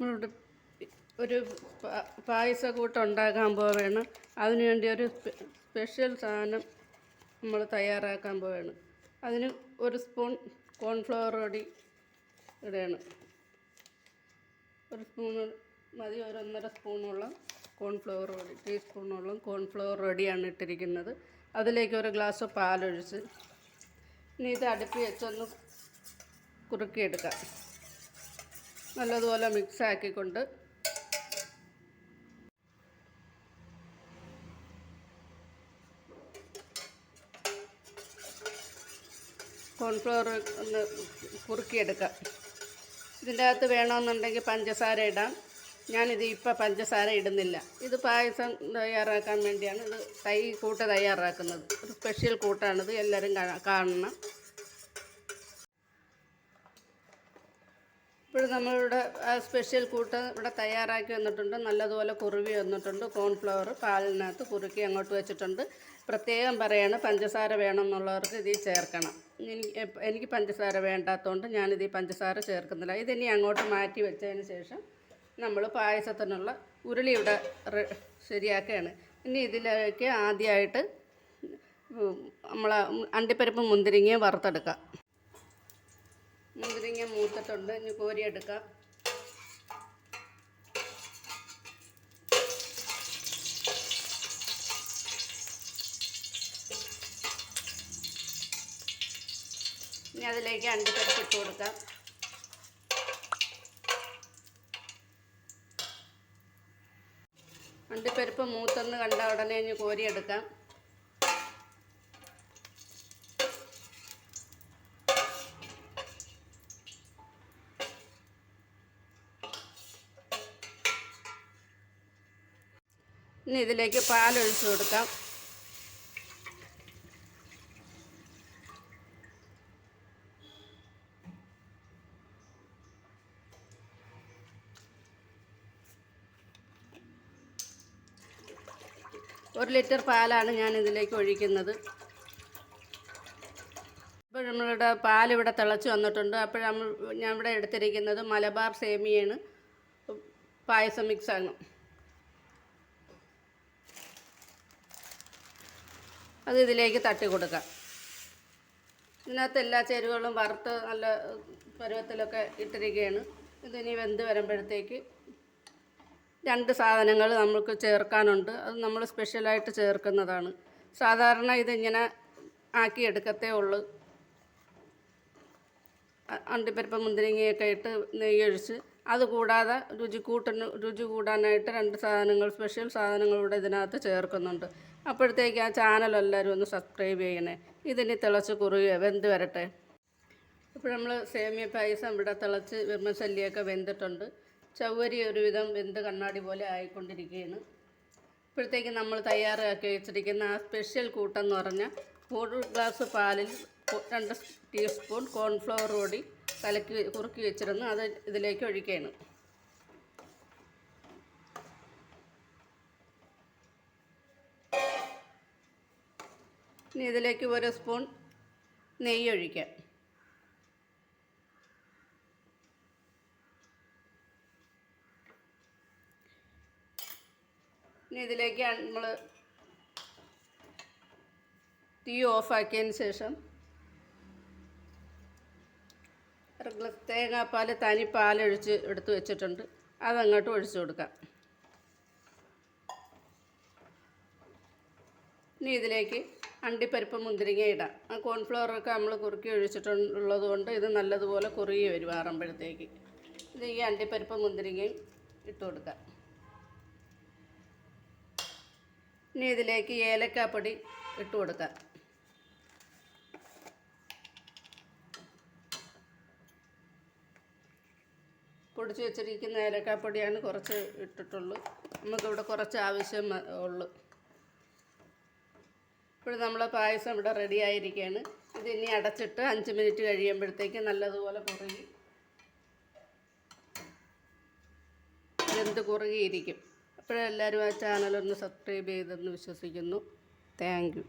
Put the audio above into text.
നമ്മളുടെ ഒരു പായസക്കൂട്ട് ഉണ്ടാക്കാൻ പോവുകയാണ്. അതിനുവേണ്ടി ഒരു സ്പെഷ്യൽ സാധനം നമ്മൾ തയ്യാറാക്കാൻ പോവുകയാണ്. അതിന് 1 സ്പൂൺ കോൺഫ്ലവർ പൊടി ഇടുകയാണ്. 1 സ്പൂൺ മതി. 1.5 സ്പൂണോളം കോൺഫ്ലവർ പൊടി, ടീസ്പൂണോളം കോൺഫ്ലവർ പൊടിയാണ് ഇട്ടിരിക്കുന്നത്. അതിലേക്ക് 1 ഗ്ലാസ് പാലൊഴിച്ച് ഇനി ഇത് അടുപ്പിൽ വെച്ചൊന്ന് കുറുക്കിയെടുക്കാം. നല്ലതുപോലെ മിക്സാക്കിക്കൊണ്ട് കോൺഫ്ലവർ ഒന്ന് കുറുക്കിയെടുക്കാം. ഇതിൻ്റെ അകത്ത് വേണമെന്നുണ്ടെങ്കിൽ പഞ്ചസാര ഇടാം. ഞാനിത് ഇപ്പം പഞ്ചസാര ഇടുന്നില്ല. ഇത് പായസം തയ്യാറാക്കാൻ വേണ്ടിയാണ് ഇത് കൂട്ട് തയ്യാറാക്കുന്നത്. ഒരു സ്പെഷ്യൽ കൂട്ടാണിത്, എല്ലാവരും കാണണം. ഇപ്പോൾ നമ്മളിവിടെ സ്പെഷ്യൽ കൂട്ട് ഇവിടെ തയ്യാറാക്കി വന്നിട്ടുണ്ട്. നല്ലതുപോലെ കുറുവി വന്നിട്ടുണ്ട്. കോൺഫ്ലവർ പാലിനകത്ത് കുറുക്കി അങ്ങോട്ട് വെച്ചിട്ടുണ്ട്. പ്രത്യേകം പറയാണ്, പഞ്ചസാര വേണമെന്നുള്ളവർക്ക് ഇതിൽ ചേർക്കണം. എനിക്ക് പഞ്ചസാര വേണ്ടാത്തതുകൊണ്ട് ഞാനിതിൽ പഞ്ചസാര ചേർക്കുന്നില്ല. ഇതിനി അങ്ങോട്ട് മാറ്റി വെച്ചതിന് ശേഷം നമ്മൾ പായസത്തിനുള്ള ഉരുളി ഇവിടെ ശരിയാക്കുകയാണ്. ഇനി ഇതിലേക്ക് ആദ്യമായിട്ട് നമ്മൾ അണ്ടിപ്പരിപ്പ് മുന്തിരിങ്ങയും വറുത്തെടുക്കാം. മുന്തിരിങ്ങ മൂത്തിട്ടുണ്ട്, ഇനി കോരിയെടുക്കാം. ഇനി അതിലേക്ക് അണ്ടിപ്പരിപ്പ് ഇട്ട് കൊടുക്കാം. അണ്ടിപ്പരിപ്പ് മൂത്തെന്ന് കണ്ട ഉടനെ ഇനി കോരിയെടുക്കാം. ഇനി ഇതിലേക്ക് പാലൊഴിച്ച് കൊടുക്കാം. ഒരു ലിറ്റർ പാലാണ് ഞാൻ ഇതിലേക്ക് ഒഴിക്കുന്നത്. ഇപ്പോൾ നമ്മളുടെ പാലിവിടെ തിളച്ച് വന്നിട്ടുണ്ട്. അപ്പോൾ ഞാൻ ഇവിടെ എടുത്തിരിക്കുന്നത് മലബാർ സേമിയാണ്, പായസം മിക്സാണ്. അത് ഇതിലേക്ക് തട്ടി കൊടുക്കാം. ഇതിനകത്ത് എല്ലാ ചേരുവകളും വറുത്ത് നല്ല പരുവത്തിലൊക്കെ ഇട്ടിരിക്കുകയാണ്. ഇതിനി വെന്ത് വരുമ്പോഴത്തേക്ക് 2 സാധനങ്ങൾ നമുക്ക് ചേർക്കാനുണ്ട്. അത് നമ്മൾ സ്പെഷ്യലായിട്ട് ചേർക്കുന്നതാണ്. സാധാരണ ഇതിങ്ങനെ ആക്കിയെടുക്കത്തേ ഉള്ളൂ. അണ്ടിപ്പരിപ്പ് മുന്തിരിങ്ങയൊക്കെ ഇട്ട് നെയ്യൊഴിച്ച്, അതുകൂടാതെ രുചി കൂടാനായിട്ട് 2 സാധനങ്ങൾ, സ്പെഷ്യൽ സാധനങ്ങളിവിടെ ഇതിനകത്ത് ചേർക്കുന്നുണ്ട്. അപ്പോഴത്തേക്ക് ആ ചാനൽ എല്ലാവരും ഒന്ന് സബ്സ്ക്രൈബ് ചെയ്യണേ. ഇതിനി തിളച്ച് കുറുകയോ വെന്ത് വരട്ടെ. ഇപ്പോൾ നമ്മൾ സേമിയ പായസം ഇവിടെ തിളച്ച് വെർമസല്ലിയൊക്കെ വെന്തിട്ടുണ്ട്. ചവ്വരി ഒരുവിധം വെന്ത് കണ്ണാടി പോലെ ആയിക്കൊണ്ടിരിക്കുകയാണ്. ഇപ്പോഴത്തേക്ക് നമ്മൾ തയ്യാറാക്കി വെച്ചിരിക്കുന്ന ആ സ്പെഷ്യൽ കൂട്ടെന്ന് പറഞ്ഞാൽ 1 ഗ്ലാസ് പാലിൽ 2 ടീസ്പൂൺ കോൺഫ്ലവർ പൊടി കുറുക്കി വെച്ചിരുന്നു. അത് ഇതിലേക്ക് ഒഴിക്കുകയാണ്. ഇനി ഇതിലേക്ക് 1 സ്പൂൺ നെയ്യ് ഒഴിക്കാം. ഇനി ഇതിലേക്ക് നമ്മൾ തീ ഓഫാക്കിയതിന് ശേഷം 1 ഗ്ലാസ് തേങ്ങാപ്പാൽ തനി പാലൊഴിച്ച് എടുത്ത് വെച്ചിട്ടുണ്ട്. അതങ്ങോട്ട് ഒഴിച്ചു കൊടുക്കാം. ഇനി ഇതിലേക്ക് അണ്ടിപ്പരിപ്പ് മുന്തിരിങ്ങ ഇടാം. ആ കോൺഫ്ലവറൊക്കെ നമ്മൾ കുറുക്കി ഒഴിച്ചിട്ടുള്ളത് കൊണ്ട് ഇത് നല്ലതുപോലെ കുറുകി വരും ആറുമ്പോഴത്തേക്ക്. ഇത് ഈ അണ്ടിപ്പരിപ്പ് മുന്തിരിങ്ങയും ഇട്ട് കൊടുക്കാം. ഇനി ഇതിലേക്ക് ഏലക്കാപ്പൊടി ഇട്ട് കൊടുക്കാം. പൊടിച്ച് വെച്ചിരിക്കുന്ന ഏലക്കാപ്പൊടിയാണ് കുറച്ച് ഇട്ടിട്ടുള്ളൂ. നമുക്കിവിടെ കുറച്ച് ആവശ്യം ഉള്ളൂ. ഇപ്പോൾ നമ്മളെ പായസം ഇവിടെ റെഡി ആയിരിക്കുകയാണ്. ഇതിനി അടച്ചിട്ട് 5 മിനിറ്റ് കഴിയുമ്പോഴത്തേക്ക് നല്ലതുപോലെ വെന്ത് കുറുകിയിരിക്കും. അപ്പോഴെല്ലാവരും ആ ചാനലൊന്ന് സബ്സ്ക്രൈബ് ചെയ്തെന്ന് വിശ്വസിക്കുന്നു. Thank you.